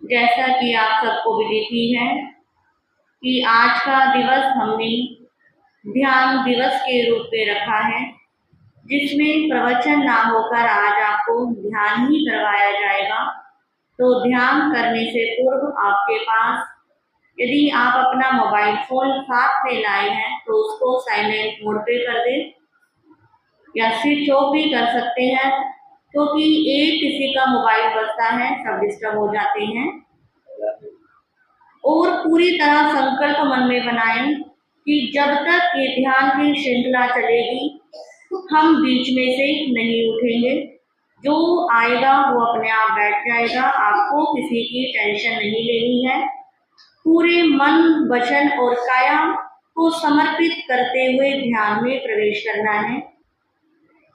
जैसा कि आप सबको विदित ही है कि आज का दिवस हमने ध्यान दिवस के रूप में रखा है, जिसमें प्रवचन ना होकर आज आपको ध्यान ही करवाया जाएगा। तो ध्यान करने से पूर्व आपके पास यदि आप अपना मोबाइल फोन साथ में लाए हैं तो उसको साइलेंट मोड पे कर दें या स्विच ऑफ भी कर सकते हैं, क्योंकि एक किसी का मोबाइल बजता है सब डिस्टर्ब हो जाते हैं। और पूरी तरह संकल्प मन में बनाएं कि जब तक ये ध्यान की श्रृंखला चलेगी हम बीच में से नहीं उठेंगे। जो आएगा वो अपने आप बैठ जाएगा, आपको किसी की टेंशन नहीं लेनी है। पूरे मन, वचन और काया को समर्पित करते हुए ध्यान में प्रवेश करना है।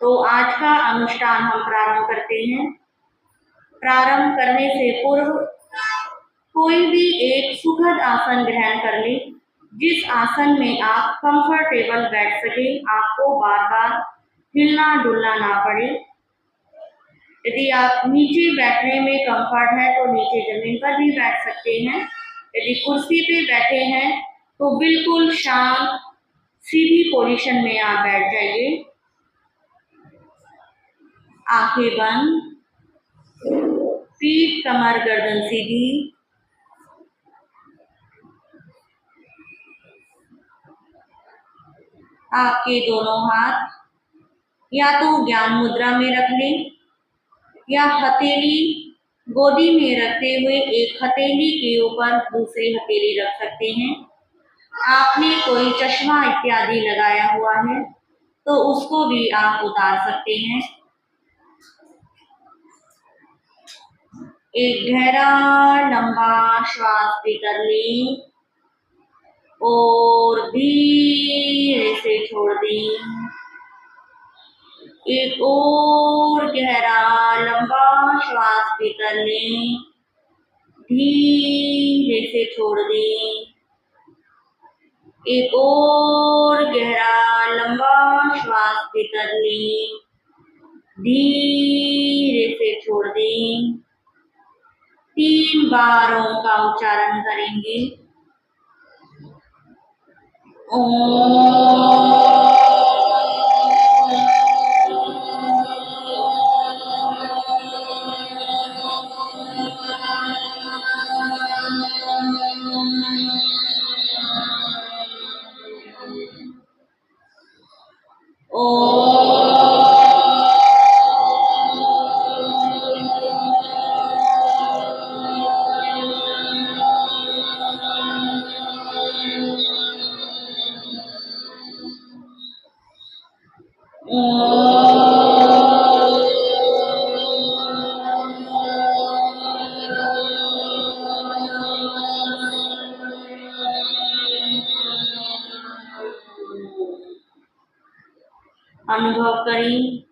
तो आज का अनुष्ठान हम प्रारंभ करते हैं। प्रारंभ करने से पूर्व कोई भी एक सुखद आसन ग्रहण कर ले, जिस आसन में आप कंफर्टेबल बैठ सके, आपको बार बार हिलना डुलना ना पड़े। यदि आप नीचे बैठने में कंफर्ट है तो नीचे जमीन पर भी बैठ सकते हैं। यदि कुर्सी पे बैठे हैं तो बिल्कुल शांत सीधी पोजीशन में आप बैठ जाइए। आंखें बंद, पीठ कमर गर्दन सीधी। आपके दोनों हाथ या तो ज्ञान मुद्रा में रख लें या हथेली गोदी में रखते हुए एक हथेली के ऊपर दूसरी हथेली रख सकते हैं। आपने कोई चश्मा इत्यादि लगाया हुआ है तो उसको भी आप उतार सकते हैं। एक गहरा लंबा श्वास लेकर लें और धीरे से छोड़ दें। एक और गहरा लंबा श्वास लेकर लें, धीरे से छोड़ दें। एक और गहरा लंबा श्वास लेकर लें, धीरे से छोड़ दें। 3 बारों का उच्चारण करेंगे। ओम। अनुभव करें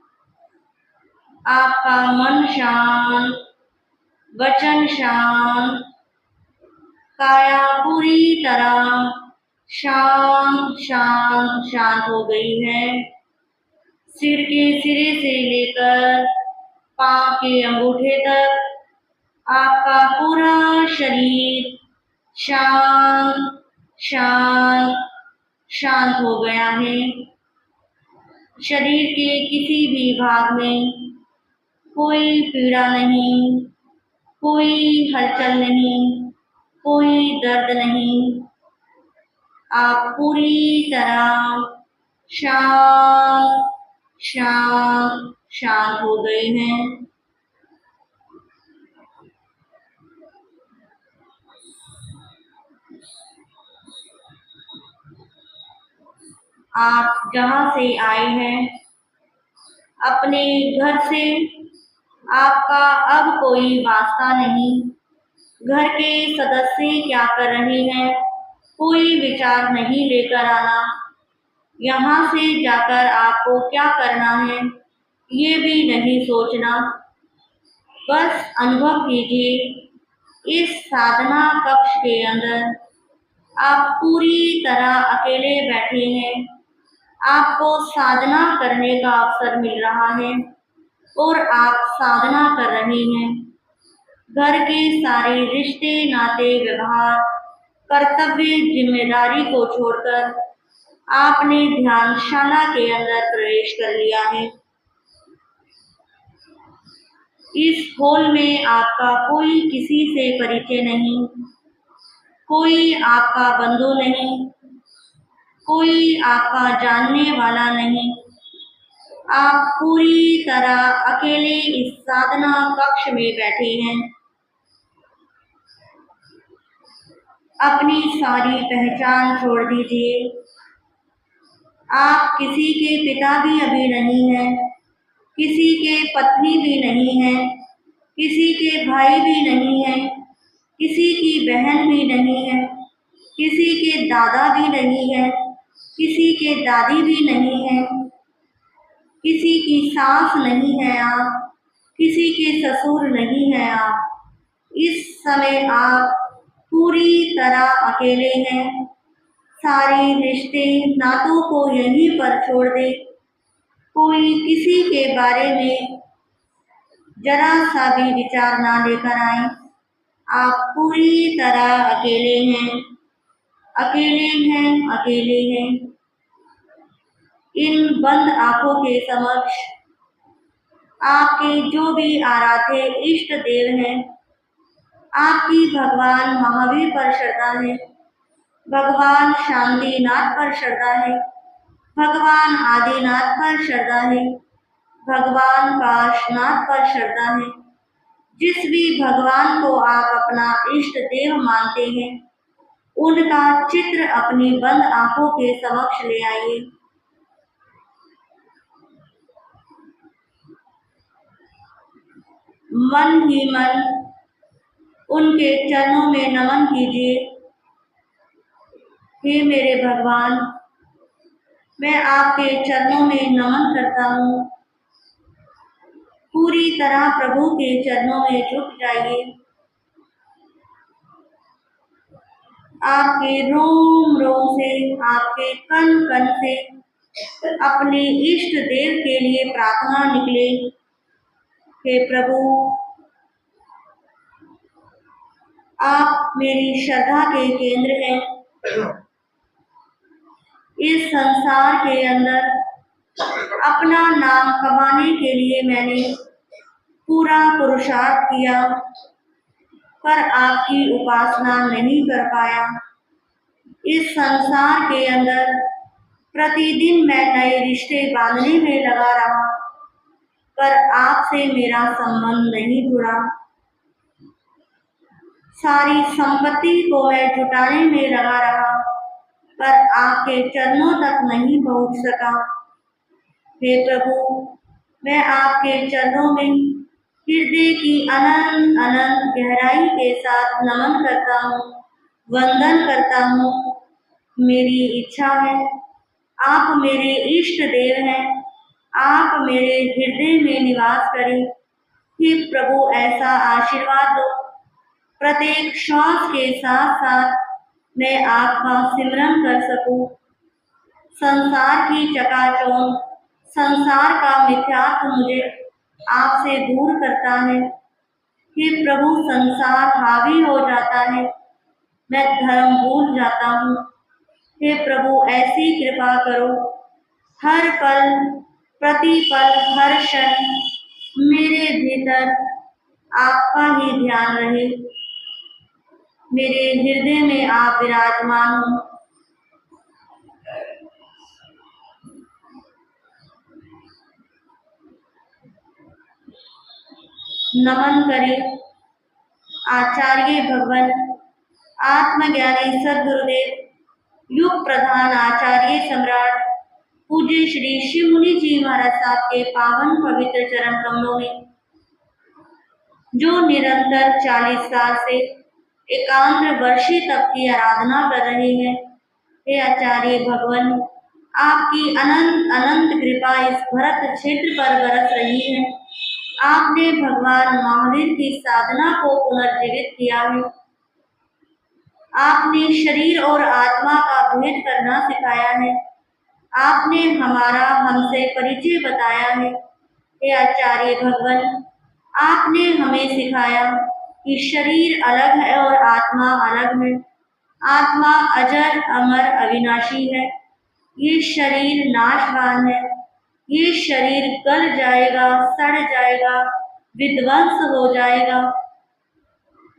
आपका मन शांत, वचन शांत, काया पूरी तरह शांत शांत शांत हो गई है। सिर के सिरे से लेकर पांव के अंगूठे तक आपका पूरा शरीर शांत शांत शांत हो गया है। शरीर के किसी भी भाग में कोई पीड़ा नहीं, कोई हलचल नहीं, कोई दर्द नहीं। आप पूरी तरह शांत शांत शांत हो गए हैं। आप जहाँ से आए हैं, अपने घर से आपका अब कोई वास्ता नहीं। घर के सदस्य क्या कर रहे हैं कोई विचार नहीं लेकर आना। यहाँ से जाकर आपको क्या करना है ये भी नहीं सोचना। बस अनुभव कीजिए इस साधना कक्ष के अंदर आप पूरी तरह अकेले बैठे हैं। आपको साधना करने का अवसर मिल रहा है और आप साधना कर रहे हैं। घर के सारे रिश्ते नाते व्यवहार कर्तव्य जिम्मेदारी को छोड़कर आपने ध्यानशाला के अंदर प्रवेश कर लिया है। इस हॉल में आपका कोई किसी से परिचय नहीं, कोई आपका बंधु नहीं, कोई आपका जानने वाला नहीं। आप पूरी तरह अकेले इस साधना कक्ष में बैठे हैं। अपनी सारी पहचान छोड़ दीजिए। आप किसी के पिता भी अभी नहीं हैं, किसी के पत्नी भी नहीं है, किसी के भाई भी नहीं है, किसी की बहन भी नहीं है, किसी के दादा भी नहीं है, किसी के दादी भी नहीं है, किसी की सास नहीं है आप, किसी के ससुर नहीं है आप। इस समय आप पूरी तरह अकेले हैं। सारे रिश्ते नातों को यहीं पर छोड़ दे। कोई किसी के बारे में जरा सा भी विचार ना लेकर आए। आप पूरी तरह अकेले हैं, अकेले हैं, अकेले हैं। इन बंद आंखों के समक्ष आपके जो भी आराध्य इष्ट देव हैं, आपकी भगवान महावीर पर श्रद्धा है, भगवान शांतिनाथ पर श्रद्धा है, भगवान आदिनाथ पर श्रद्धा है, भगवान काशनाथ पर श्रद्धा है। जिस भी भगवान को आप अपना इष्ट देव मानते हैं, उनका चित्र अपनी बंद आंखों के समक्ष ले आइए। मन ही मन उनके चरणों में नमन कीजिए। हे मेरे भगवान, मैं आपके चरणों में नमन करता हूँ। पूरी तरह प्रभु के चरणों में झुक जाइए। आपके रोम रोम से, आपके कण कण से अपने इष्ट देव के लिए प्रार्थना निकले। हे प्रभु, आप मेरी श्रद्धा के केंद्र हैं। इस संसार के अंदर अपना नाम कमाने के लिए मैंने पूरा पुरुषार्थ किया, पर आपकी उपासना नहीं कर पाया। इस संसार के अंदर प्रतिदिन मैं नए रिश्ते बांधने में लगा रहा, पर आपसे मेरा संबंध नहीं जुड़ा। सारी संपत्ति को मैं जुटाने में लगा रहा, पर आपके चरणों तक नहीं पहुंच सका। हे प्रभु, मैं आपके चरणों में हृदय की अनंत अनंत गहराई के साथ नमन करता हूँ, वंदन करता हूँ। मेरी इच्छा है, आप मेरे इष्ट देव हैं, आप मेरे हृदय में निवास करें। हे प्रभु, ऐसा आशीर्वाद दो प्रत्येक श्वास के साथ साथ मैं आपका सिमरन कर सकूं। संसार की चकाचौंध, संसार का मिथ्यात्व मुझे आपसे दूर करता है। हे प्रभु, संसार हावी हो जाता है, मैं धर्म भूल जाता हूँ। हे प्रभु, ऐसी कृपा करो, हर पल प्रति पल हर क्षण मेरे भीतर आपका ही ध्यान रहे। मेरे हृदय में आप विराजमान हो। नमन करें आचार्य भगवान आत्मज्ञानी सद्गुरुदेव, युग प्रधान आचार्य सम्राट पूज्य श्री शिव मुनि जी महाराज साहब के पावन पवित्र चरण कमलों में, जो निरंतर 40 साल से एकांत वर्षी तप की आराधना कर रहे हैं। हे आचार्य भगवान, आपकी अनंत अनंत कृपा इस भरत क्षेत्र पर बरस रही है। आपने भगवान महावीर की साधना को पुनर्जीवित किया है। आपने शरीर और आत्मा का भेद करना सिखाया है। आपने हमारा हमसे परिचय बताया है। हे आचार्य भगवान, आपने हमें सिखाया कि शरीर अलग है और आत्मा अलग है। आत्मा अजर अमर अविनाशी है। ये शरीर नाशवान है। ये शरीर गल जाएगा, सड़ जाएगा, विध्वंस हो जाएगा।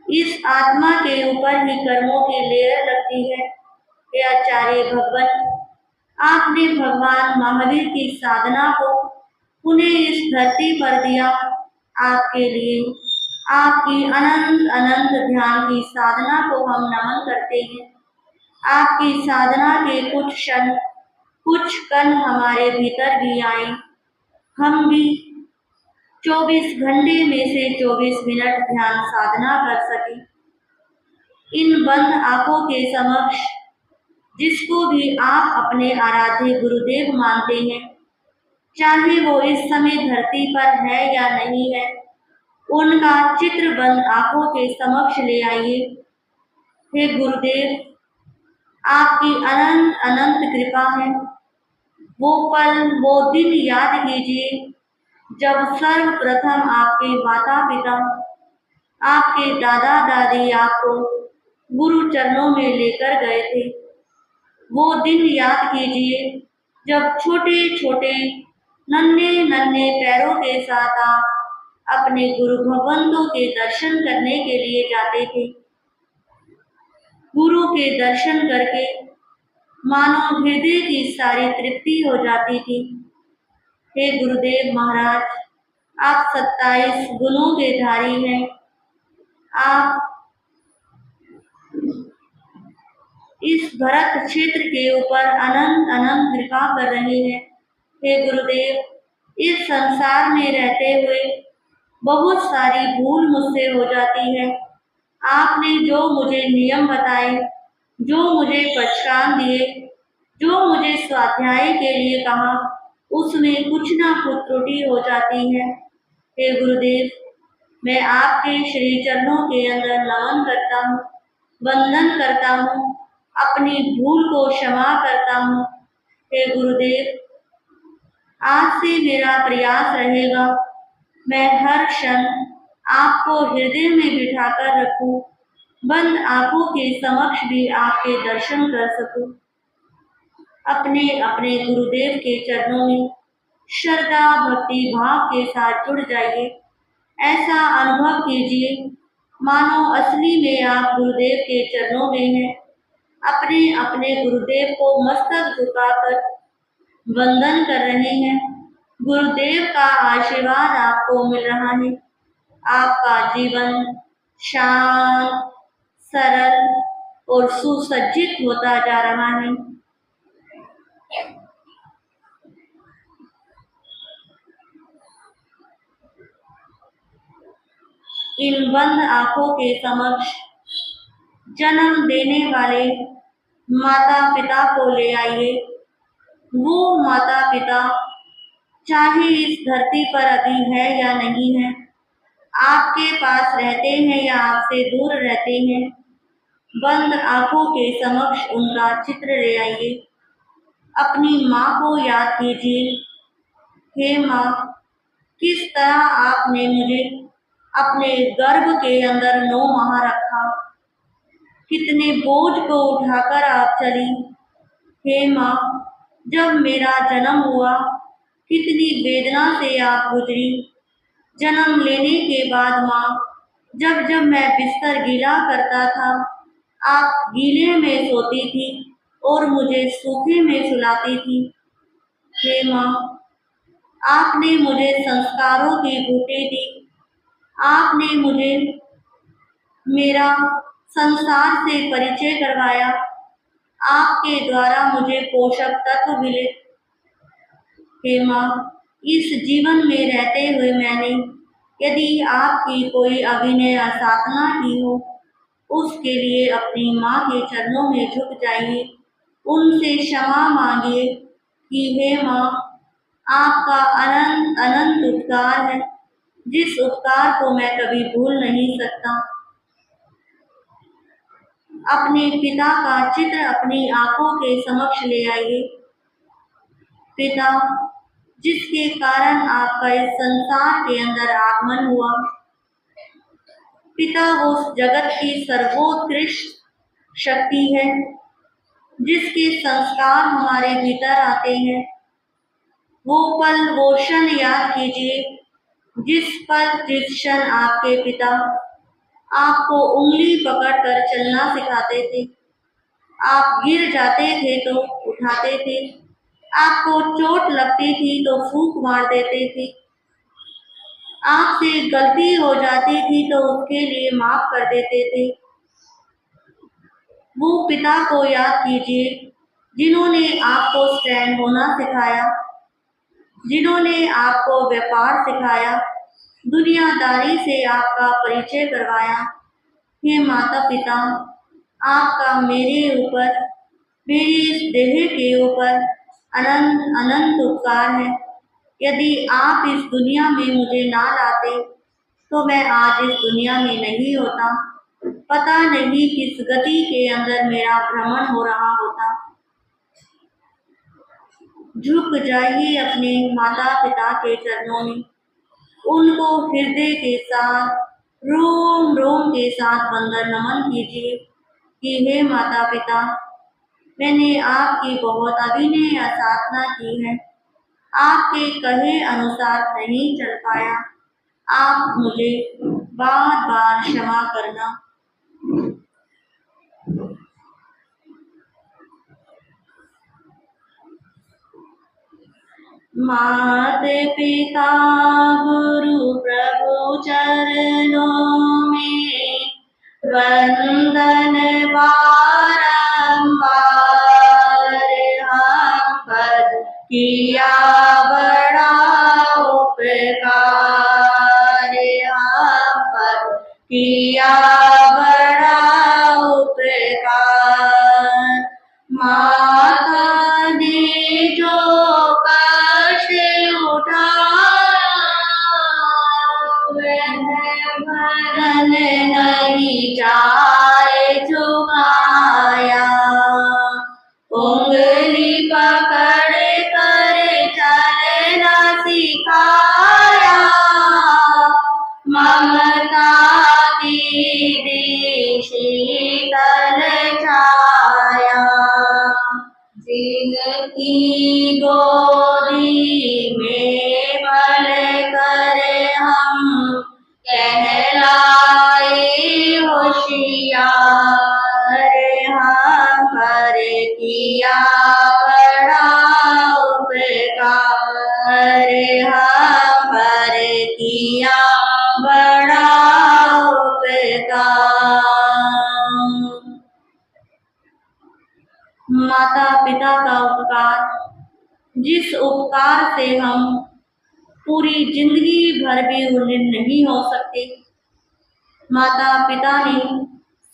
इस आत्मा के ऊपर ही कर्मों की लेर लगती है। हे आचार्य भगवान, आपने भगवान महावीर की साधना को पुनः इस धरती पर दिया। आपके लिए आपकी अनंत अनंत ध्यान की साधना को हम नमन करते हैं। आपकी साधना के कुछ कण हमारे भीतर भी आए। हम भी 24 घंटे में से 24 मिनट ध्यान साधना कर सके। इन बंद आंखों के समक्ष जिसको भी आप अपने आराध्य गुरुदेव मानते हैं, चाहे वो इस समय धरती पर है या नहीं है, उनका चित्र बंद आंखों के समक्ष ले आइए। हे गुरुदेव, आपकी अनंत अनंत कृपा है। वो पल, वो दिन याद कीजिए जब सर्वप्रथम आपके माता पिता, आपके दादा दादी आपको गुरु चरणों में लेकर गए थे। वो दिन याद कीजिए जब छोटे छोटे नन्हे नन्हे पैरों के साथ आप अपने गुरु भगवंतों के दर्शन करने के लिए जाते थे। गुरु के दर्शन करके मानो हृदय की सारी तृप्ति हो जाती थी। हे गुरुदेव महाराज, आप 27 गुणों के धारी हैं। आप इस भरत क्षेत्र के ऊपर अनंत अनंत कृपा कर रहे हैं। हे गुरुदेव, इस संसार में रहते हुए बहुत सारी भूल मुझसे हो जाती है। आपने जो मुझे नियम बताए, जो मुझे पहचान दिए, जो मुझे स्वाध्याय के लिए कहा, उसमें कुछ ना कुछ त्रुटि हो जाती है। हे गुरुदेव, मैं आपके श्री चरणों के अंदर नमन करता हूँ, वंदन करता हूँ, अपनी भूल को क्षमा करता हूँ। हे गुरुदेव, आज से मेरा प्रयास रहेगा, मैं हर क्षण आपको हृदय में बिठाकर रखूं, बंद आंखों के समक्ष भी आपके दर्शन कर सकूं। अपने अपने गुरुदेव के चरणों में श्रद्धा भक्ति भाव के साथ जुड़ जाइए। ऐसा अनुभव कीजिए मानो असली में आप गुरुदेव के चरणों में हैं। अपने अपने गुरुदेव को मस्तक झुकाकर वंदन कर रहे हैं। गुरुदेव का आशीर्वाद आपको मिल रहा है। आपका जीवन शांत, सरल और सुसज्जित होता जा रहा है। इन बंद आंखों के समक्ष जन्म देने वाले माता पिता को ले आइए। वो माता पिता चाहे इस धरती पर अभी है या नहीं है, आपके पास रहते हैं या आपसे दूर रहते हैं, बंद आंखों के समक्ष उनका चित्र ले आइए। अपनी माँ को याद कीजिए। हे माँ, किस तरह आपने मुझे अपने गर्भ के अंदर 9 माह रखा, कितने बोझ को उठाकर आप चली। हे माँ, जब मेरा जन्म हुआ, कितनी वेदना से आप गुजरी। जन्म लेने के बाद माँ, जब जब मैं बिस्तर गीला करता था, आप गीले में सोती थी और मुझे सूखे में सुलाती थी। हे माँ, आपने मुझे संस्कारों की बूटी दी। आपने मुझे मेरा संसार से परिचय करवाया। आपके द्वारा मुझे पोषक तत्व मिले। हे माँ, इस जीवन में रहते हुए मैंने यदि आपकी कोई अभिनय साधना की हो, उसके लिए अपनी माँ के चरणों में झुक जाइए। उनसे क्षमा मांगिए कि हे माँ, आपका अनंत अनंत उपकार है, जिस उपकार को मैं कभी भूल नहीं सकता। अपने पिता का चित्र अपनी आंखों के समक्ष ले आइए। पिता, जिसके कारण आपका इस संसार के अंदर आगमन हुआ, पिता वो जगत की सर्वोत्कृष्ट शक्ति है जिसके संस्कार हमारे भीतर आते हैं। वो पल वो क्षण याद कीजिए जिस क्षण आपके पिता आपको उंगली पकड़कर चलना सिखाते थे। आप गिर जाते थे तो उठाते थे, आपको चोट लगती थी तो फूंक मार देते थे, आपसे गलती हो जाती थी तो उसके लिए माफ कर देते थे। वो पिता को याद कीजिए जिन्होंने आपको स्टैंड होना सिखाया, जिन्होंने आपको व्यापार सिखाया, दुनियादारी से आपका परिचय करवाया। हे माता पिता, आपका मेरे ऊपर, मेरी इस देह के ऊपर अनंत अनंत उपकार है। यदि आप इस दुनिया में मुझे ना लाते तो मैं आज इस दुनिया में नहीं होता। पता नहीं किस गति के अंदर मेरा भ्रमण हो रहा होता। झुक जाइए अपने माता पिता के चरणों में, उनको हृदय के साथ, रोम रोम के साथ वंदन नमन कीजिए कि हे माता पिता, मैंने आपकी बहुत अभिनय साधना की है, आपके कहे अनुसार नहीं चल पाया, आप मुझे बार बार क्षमा करना। माते पिता गुरु प्रभु चरणों में वंदन बारंबार, हम पर किया बड़ा उपकार, हम पर किया बड़ा उपकार। माता ने जो कष्ट उठाया वह भरन नहीं जाए झुकाया, उंगली पकड़ कर चलना सिखाया, ममता की शीतल छाया, जिनकी गोदी में पल कर हम कहलाए होशियार, हम पर किया बड़ा उपकार, हम पर किया बड़ा उपकार। माता पिता का उपकार, जिस उपकार से हम पूरी जिंदगी भर भी ऋणी नहीं हो सकते। माता पिता ने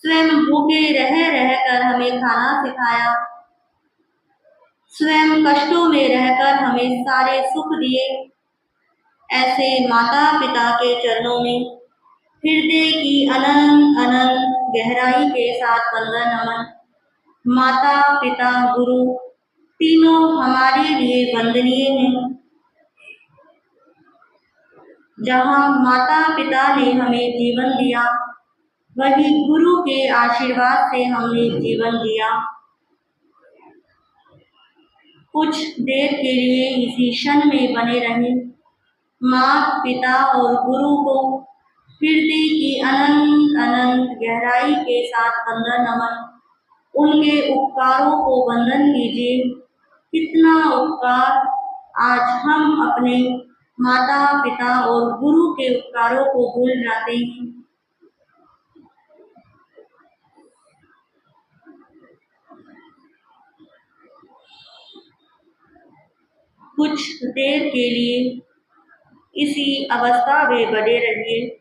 स्वयं भूखे रह कर हमें खाना सिखाया, स्वयं कष्टों में रहकर हमें सारे सुख दिए। ऐसे माता पिता के चरणों में हृदय की अनंत अनंत गहराई के साथ वंदन नमन। माता पिता गुरु तीनों हमारे लिए वंदनीय हैं। जहाँ माता पिता ने हमें जीवन दिया, वही गुरु के आशीर्वाद से हमने जीवन दिया। कुछ देर के लिए इसी क्षण में बने रहें। माता पिता और गुरु को हृदय की अनंत अनंत गहराई के साथ वंदन नमन। उनके उपकारों को वंदन कीजिए। कितना उपकार आज हम अपने माता पिता और गुरु के उपकारों को भूल जाते हैं। कुछ देर के लिए इसी अवस्था में बने रहिए।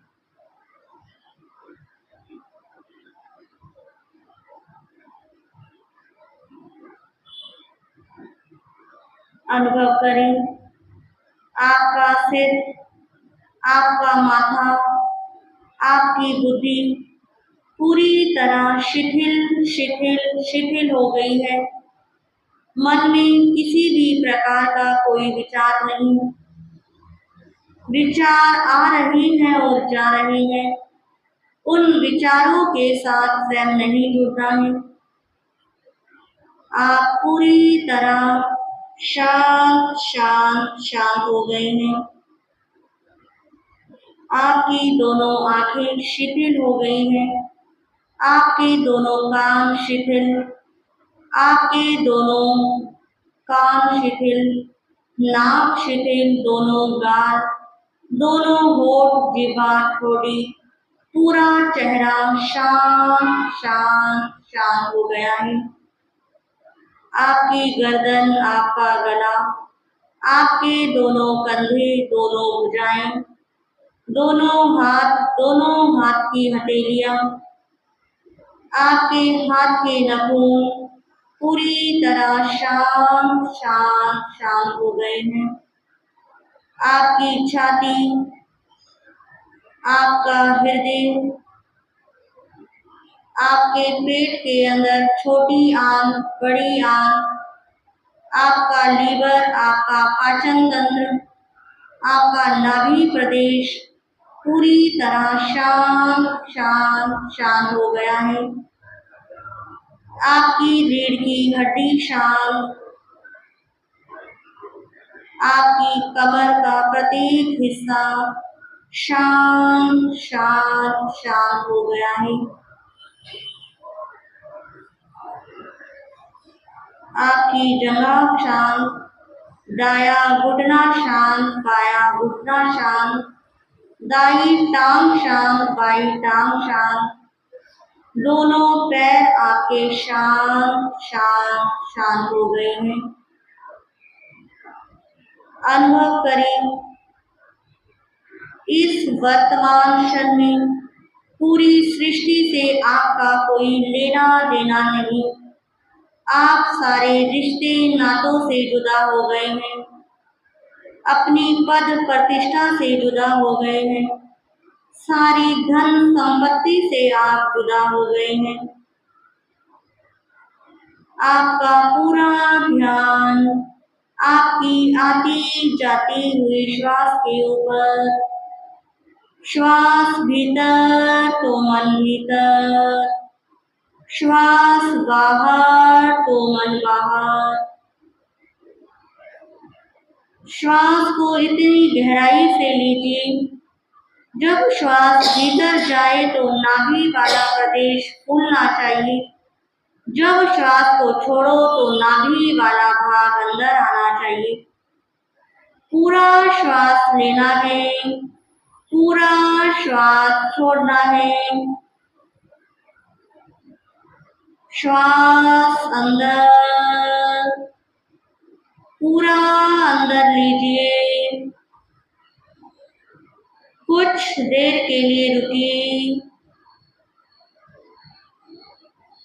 अनुभव करें आपका सिर, आपका माथा, आपकी बुद्धि पूरी तरह शिथिल शिथिल शिथिल हो गई है। मन में किसी भी प्रकार का कोई विचार नहीं, विचार आ रही है और जा रही है। उन विचारों के साथ स्वयं नहीं जुड़ना है। आप पूरी तरह शांत शांत शांत हो गए हैं। आपकी दोनों आंखें शिथिल हो गई हैं। आपके दोनों कान शिथिल, आपके दोनों कान शिथिल, नाक शिथिल, दोनों गाल, दोनों होठ, जिह्वा, ठोड़ी, पूरा चेहरा शांत शांत शांत हो गया है। आपकी गर्दन, आपका गला, आपके दोनों कंधे, दोनों भुजाएं, दोनों हाथ की हथेलियां, आपके हाथ के नाखून पूरी तरह शांत शांत शांत हो गए हैं। आपकी छाती, आपका हृदय, आपके पेट के अंदर छोटी आंत, बड़ी आंत, आपका लीवर, आपका पाचन तंत्र, आपका नाभि प्रदेश पूरी तरह शांत शांत शांत हो गया है। आपकी रीढ़ की हड्डी शांत, आपकी कमर का प्रत्येक हिस्सा शांत शांत शांत हो गया है। आपकी जंघा शांत, दाया घुटना शांत, बाया घुटना शांत, दाई टांग शांत, बाई टांग शांत, दोनों पैर आपके शांत शांत शांत हो गए हैं। अनुभव करें इस वर्तमान क्षण में पूरी सृष्टि से आपका कोई लेना देना नहीं। आप सारे रिश्ते नातों से जुदा हो गए हैं, अपनी पद प्रतिष्ठा से जुदा हो गए हैं, सारी धन संपत्ति से आप जुदा हो गए हैं। आपका पूरा ध्यान आपकी आती जाती हुई श्वास के ऊपर, श्वास भीतर तो मन भीतर, श्वास बाहर तो मन बाहर। श्वास को इतनी गहराई से लीजिए, जब श्वास भीतर जाए तो नाभि वाला प्रदेश फूलना चाहिए, जब श्वास को छोड़ो तो नाभि वाला भाग अंदर आना चाहिए। पूरा श्वास लेना है, पूरा श्वास छोड़ना है। श्वास अंदर, पूरा अंदर लीजिए। कुछ देर के लिए रुकिए।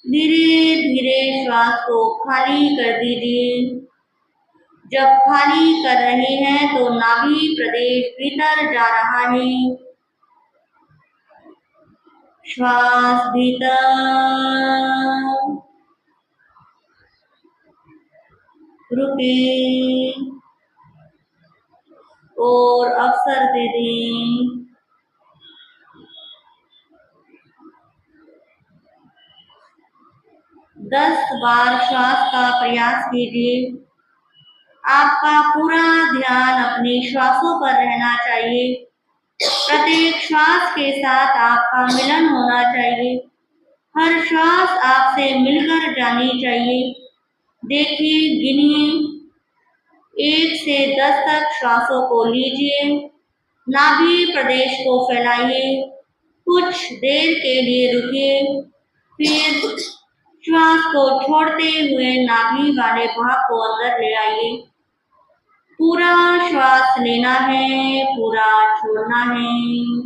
धीरे धीरे श्वास को खाली कर दीजिए। जब खाली कर रहे हैं तो नाभि प्रदेश भीतर जा रहा है। श्वास भीतर, रुके और अवसर दे दें। दस बार श्वास का प्रयास कीजिए। आपका पूरा ध्यान अपने श्वासों पर रहना चाहिए। प्रत्येक श्वास के साथ आपका मिलन होना चाहिए। हर श्वास आपसे मिलकर जानी चाहिए। देखिए, गिनिए, 1 से 10 तक श्वासों को लीजिए, नाभि प्रदेश को फैलाइए, कुछ देर के लिए रुकिए, फिर श्वास को छोड़ते हुए नाभि वाले भाग को अंदर ले आइए। पूरा श्वास लेना है, पूरा छोड़ना है।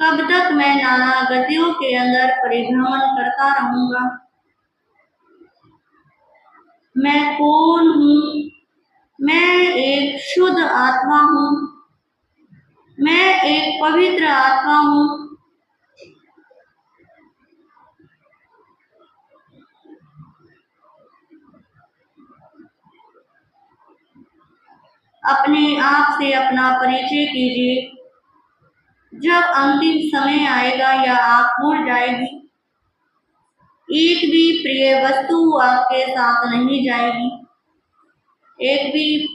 कब तक मैं नाना गतियों के अंदर परिभ्रमण करता रहूंगा? मैं कौन हूँ? मैं एक शुद्ध आत्मा हूँ। मैं एक पवित्र आत्मा हूँ। अपने आप से अपना परिचय कीजिए। जब अंतिम समय आएगा या आँख मुड़ जाएगी, एक भी प्रिय वस्तु आपके साथ नहीं जाएगी। एक भी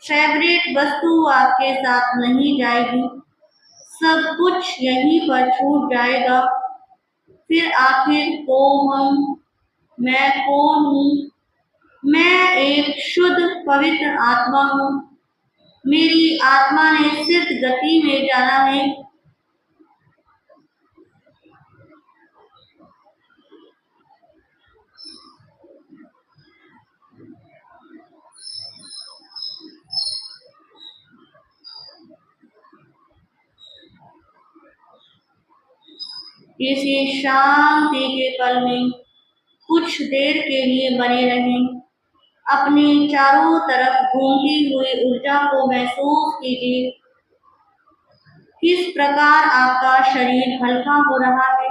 फेवरेट वस्तु आपके साथ नहीं जाएगी। सब कुछ यहीं पर छूट जाएगा। फिर आखिर मैं कौन हूँ? मैं एक शुद्ध पवित्र आत्मा हूँ। मेरी आत्मा ने सिद्ध गति में जाना है। इसी शांति के पल में कुछ देर के लिए बने रहें। अपने चारों तरफ घूमती हुई ऊर्जा को महसूस कीजिए। किस प्रकार आपका शरीर हल्का हो रहा है।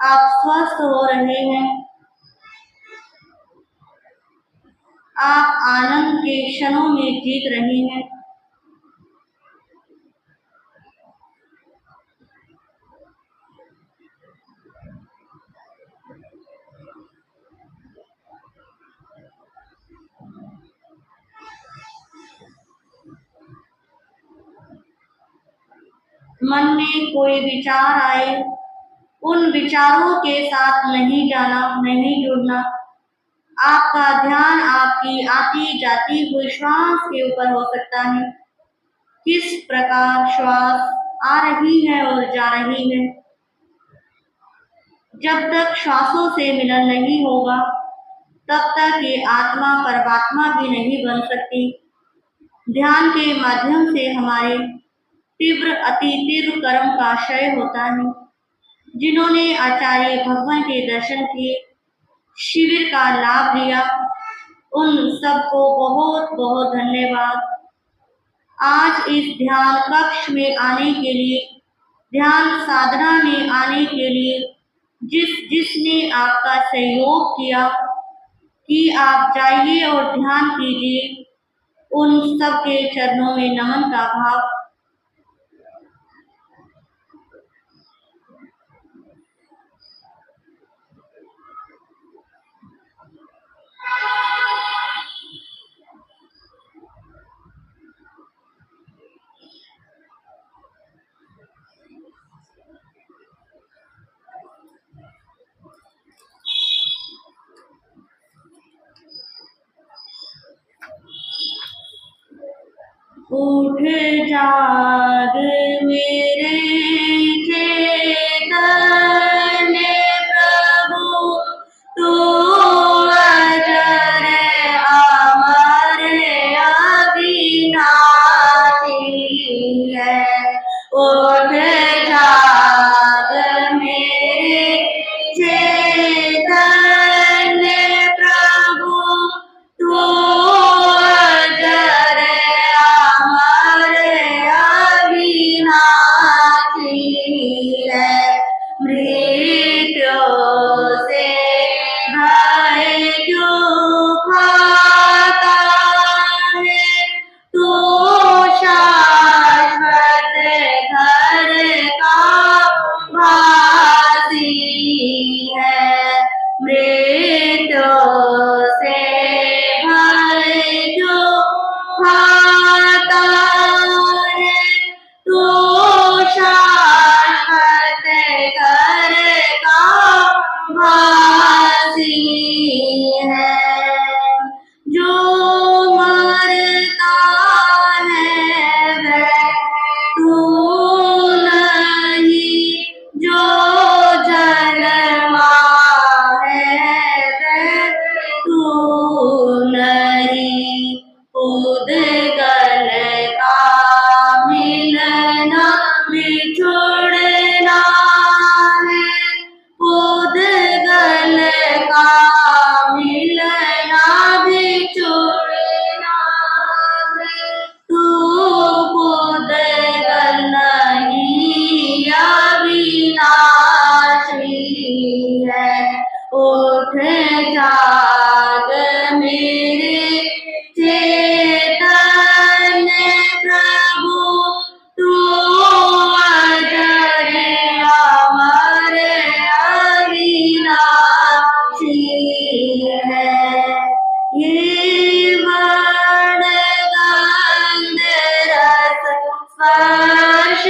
आप स्वस्थ हो रहे हैं। आप आनंद के क्षणों में जीत रहे हैं। मन में कोई विचार आए, उन विचारों के साथ नहीं जाना, नहीं जुड़ना। आपका ध्यान आपकी आती जाती हुई श्वास के ऊपर हो सकता है। किस प्रकार श्वास आ रही है और जा रही है। जब तक श्वासों से मिलन नहीं होगा, तब तक ये आत्मा परमात्मा भी नहीं बन सकती। ध्यान के माध्यम से हमारे तीव्र अति तीव्र कर्म का क्षय होता है। जिन्होंने आचार्य भगवान के दर्शन किए, शिविर का लाभ लिया, उन सबको बहुत बहुत धन्यवाद। आज इस ध्यान कक्ष में आने के लिए, ध्यान साधना में आने के लिए जिसने आपका सहयोग किया कि आप जाइए और ध्यान कीजिए, उन सबके चरणों में नमन का भाव। उठ जाग मेरे चेतन प्रभु, तू अजर अमर अविनाशी है। उठ जाग मेरे चेतन प्रभु, तू जाग मेरे चेतन प्रभु, तू अजर अमर अविनाशी है। ये वर्णगंध रस स्पर्श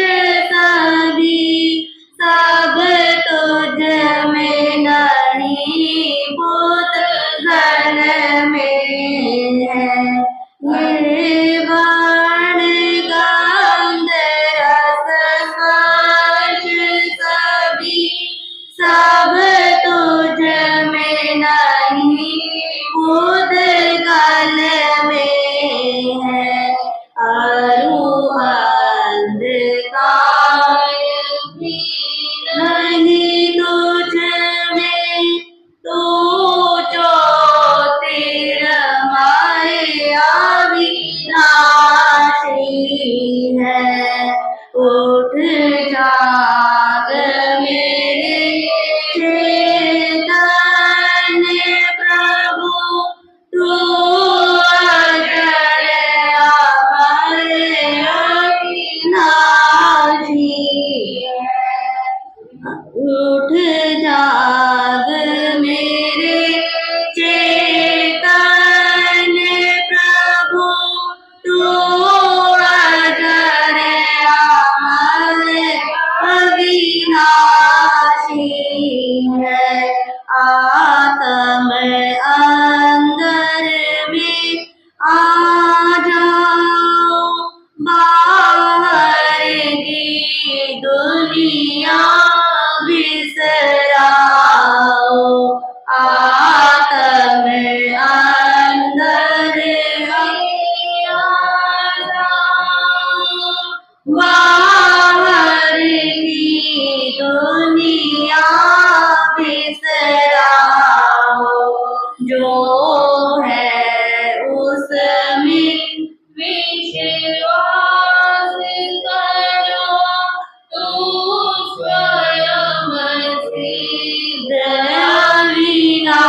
सभी सब तुझ में नहीं भूत गण में है। ये वर्णगंध रस स्पर्श सभी सब तुझ में नहीं भूत गण में है। अरु अंधकार भी नहीं तुझ में, तू ज्योतिर्मय अविनाशी है। उठ जाग मेरे चेतन प्रभु, तू अजर अमर अविनाशी है। उठ जाग मेरे चेतन प्रभु, तू अजर अमर अविनाशी है। आत्म अंदर में आ जाओ, बाहर की दुनिया बिसराओ। आत्म अंदर में आ जाओ, बाहर की दुनिया बिसराओ। जो है उसमें विश्वास करो, तू स्वयं सिद्ध अविनाशी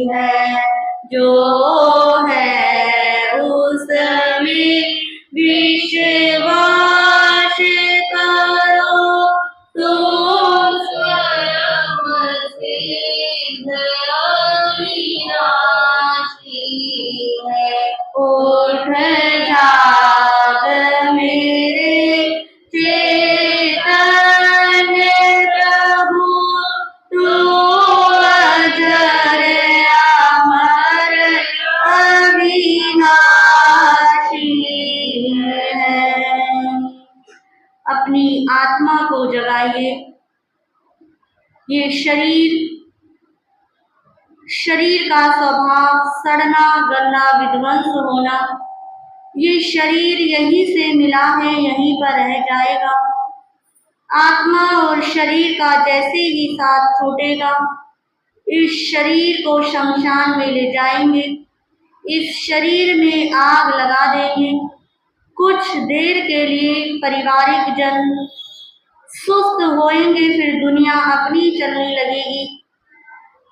है। जो है उसमें विश्वास करो, तू स्वयं सिद्ध अविनाशी है। उठ जाग मेरे चेतन प्रभु, तू अजर अमर अविनाशी है। अपनी आत्मा को जगाइए। ये शरीर का स्वभाव सड़ना, गलना, विध्वंस होना, ये शरीर यहीं से मिला है, यहीं पर रह जाएगा। आत्मा और शरीर का जैसे ही साथ छूटेगा, इस शरीर को शमशान में ले जाएंगे, इस शरीर में आग लगा देंगे। कुछ देर के लिए पारिवारिक जन सुस्त होएंगे, फिर दुनिया अपनी चलने लगेगी।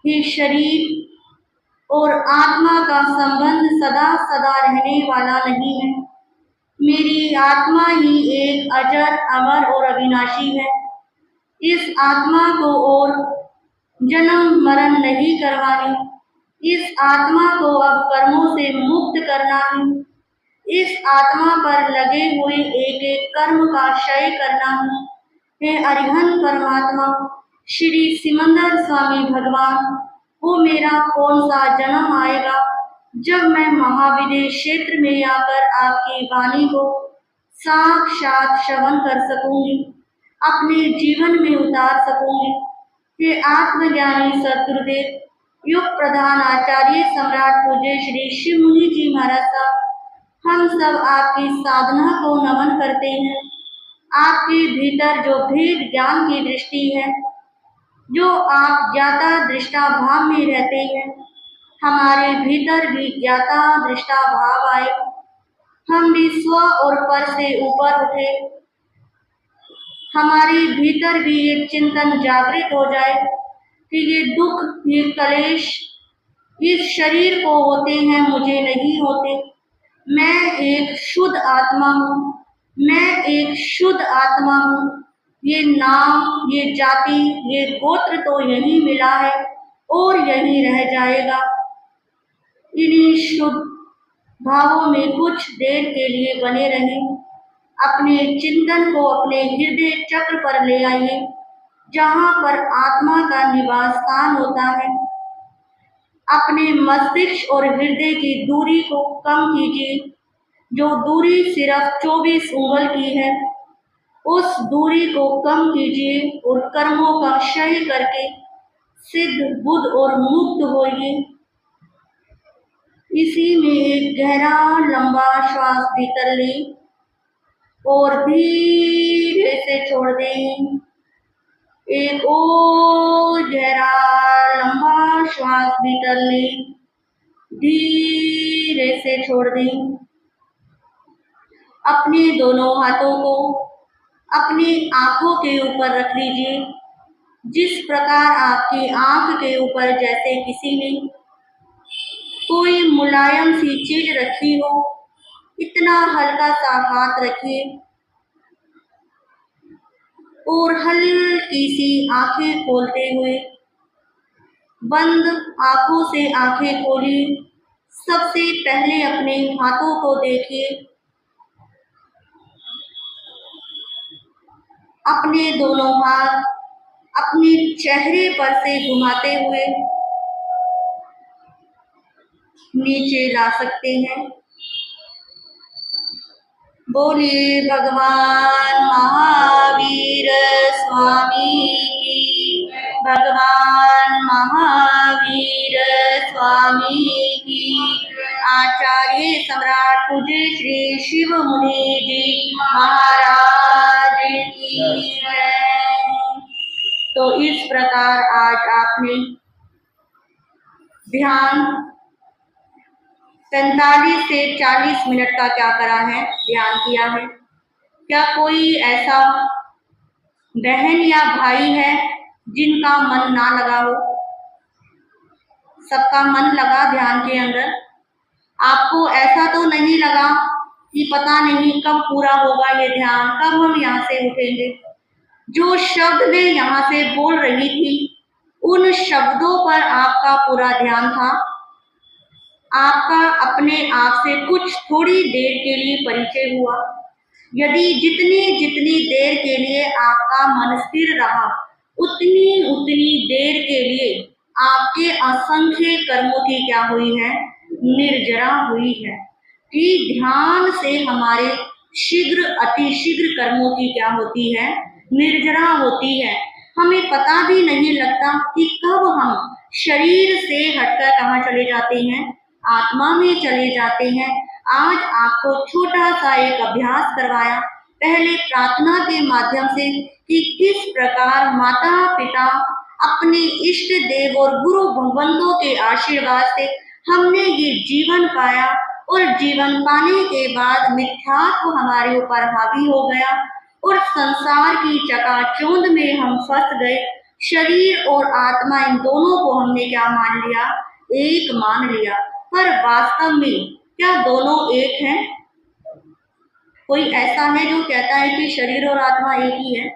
ये शरीर और आत्मा का संबंध सदा सदा रहने वाला नहीं है। मेरी आत्मा ही एक अजर, अमर और अविनाशी है। इस आत्मा को और जन्म मरण नहीं करवानी। इस आत्मा को अब कर्मों से मुक्त करना है। इस आत्मा पर लगे हुए एक एक कर्म का क्षय करना है। हे अरिहंत परमात्मा श्री सिमंदर स्वामी भगवान, वो मेरा कौन सा जन्म आएगा जब मैं महाविदेश क्षेत्र में आकर आपकी वाणी को साक्षात श्रवण कर सकूंगी, अपने जीवन में उतार सकूंगी। हे आत्मज्ञानी सद्गुरुदेव, युग प्रधान आचार्य सम्राट पूज्य श्री शिव मुनि जी महाराज साहब, हम सब आपकी साधना को नमन करते हैं। आपके भीतर जो भेद ज्ञान की दृष्टि है, जो आप ज्ञाता दृष्टा भाव में रहते हैं, हमारे भीतर भी ज्ञाता दृष्टा भाव आए। हम भी स्व और पर से ऊपर उठे, हमारे भीतर भी एक चिंतन जागृत हो जाए कि ये दुख, ये कलेश इस शरीर को होते हैं, मुझे नहीं होते। मैं एक शुद्ध आत्मा हूँ, मैं एक शुद्ध आत्मा हूँ। ये नाम, ये जाति, ये गोत्र तो यहीं मिला है और यहीं रह जाएगा। इन्हीं शुद्ध भावों में कुछ देर के लिए बने रहें। अपने चिंतन को अपने हृदय चक्र पर ले आइए, जहाँ पर आत्मा का निवास स्थान होता है। अपने मस्तिष्क और हृदय की दूरी को कम कीजिए, जो दूरी सिर्फ 24 उंगल की है। उस दूरी को कम कीजिए और कर्मों का क्षय करके सिद्ध, बुद्ध और मुक्त होइए। इसी में एक गहरा लंबा श्वास भीतर लें और धीरे से छोड़ दें। एक और गहरा लंबा श्वास भीतर लें, धीरे से छोड़ दें। अपने दोनों हाथों को अपनी आंखों के ऊपर रख लीजिए, जिस प्रकार आपकी आंख के ऊपर जैसे किसी ने कोई मुलायम सी चीज रखी हो, इतना हल्का सा हाथ रखिए और हल्की सी आंखें खोलते हुए बंद आंखों से आंखें खोलिए। सबसे पहले अपने हाथों को देखिए, अपने दोनों हाथ अपने चेहरे पर से घुमाते हुए नीचे ला सकते हैं। बोलिए भगवान महावीर स्वामी की, भगवान महावीर स्वामी की। आचार्य सम्राट पूज्य श्री शिव मुनि जी महाराज की जय। तो इस प्रकार आज आपने ध्यान 45 से 40 मिनट का क्या करा है, ध्यान किया है। क्या कोई ऐसा बहन या भाई है जिनका मन ना लगा हो? सबका मन लगा ध्यान के अंदर। आपको ऐसा तो नहीं लगा कि पता नहीं कब पूरा होगा ये ध्यान, कब हम यहाँ से उठेंगे? जो शब्द मैं यहाँ से बोल रही थी, उन शब्दों पर आपका पूरा ध्यान था। आपका अपने आप से कुछ थोड़ी देर के लिए परिचय हुआ। यदि जितनी जितनी देर के लिए आपका मन स्थिर रहा, उतनी उतनी देर के लिए आपके असंख्य कर्मों की क्या हुई है, निर्जरा हुई है। कि ध्यान से हमारे शीघ्र अतिशीघ्र कर्मों की क्या होती है, निर्जरा होती है। हमें पता भी नहीं लगता कि कब हम शरीर से हटकर कहाँ चले जाते हैं, आत्मा में चले जाते हैं। आज आपको छोटा सा एक अभ्यास करवाया, पहले प्रार्थना के माध्यम से, कि किस प्रकार माता पिता अपने इष्ट देव और गुरु भगवंतों के आशीर्वाद से हमने ये जीवन पाया और जीवन पाने के बाद मिथ्यात्व हमारे ऊपर हावी हो गया और संसार की चकाचौंध में हम फंस गए। शरीर और आत्मा इन दोनों को हमने क्या मान लिया, एक मान लिया। पर वास्तव में क्या दोनों एक हैं? कोई ऐसा है जो कहता है कि शरीर और आत्मा एक ही है?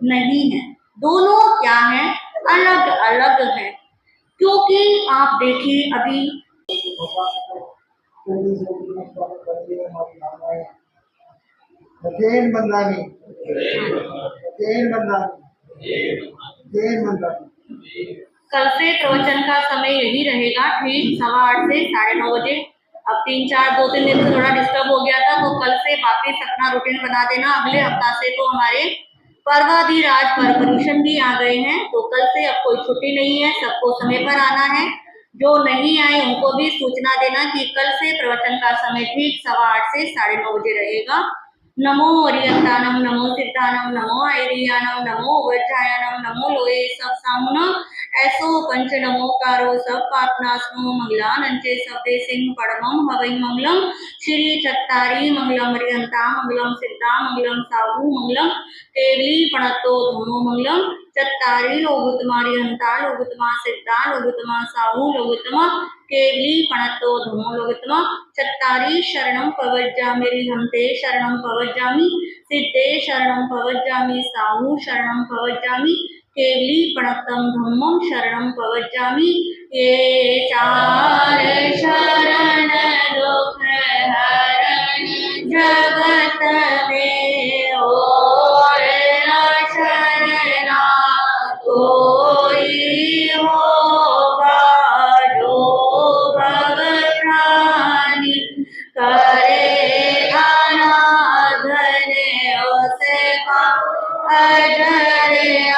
नहीं है, दोनों क्या है, अलग अलग है। क्योंकि आप देखिए अभी कल से प्रवचन का समय यही रहेगा, ठीक 8:15 से 9:30 बजे। अब 2-3 दिन से थोड़ा डिस्टर्ब हो गया था, तो कल से वापिस अपना रूटीन बना देना। अगले हफ्ता से तो हमारे पर्वाधिराज पर्वरूषण भी आ गए हैं, तो कल से अब कोई छुट्टी नहीं है, सबको समय पर आना है। जो नहीं आए उनको भी सूचना देना कि कल से प्रवचन का समय ठीक 8:15 से 9:30 बजे रहेगा। नमो ओरियंतानम, नमो सिद्धानम, नमो आयरियानम, नमो वज्रायनम, नमो लोए सब सामुन, ऐसो पंच नमो कारो सब पापनाशनो मंगलानंचे सबे सिंह पड़मम हवै मंगलम, श्री चत्तारी मंगलम रियंता मंगलम सिद्धा मंगलम साहू मंगलम, केवली पणतो धमो मंगलम, चत्तारी लोगुतमा रियंता लोगुतमा सिद्धा लोगुतमा साहू लोगुतमा, केवली पणतो धमो लोगुतमा, चत्तारी शरणं पवज्जामि रिहन्ते शरणं पवज्जामि, सिद्धे शरणं पवज्जामि, साहू शरणं पवज्जामि, केवली पणतं धम्मं शरणं पवज्जामि, ये चार शरण दुख हरण जगत में और न शरणा कोई होगा, जो भव प्राणी करेगा नाथन उसे अजर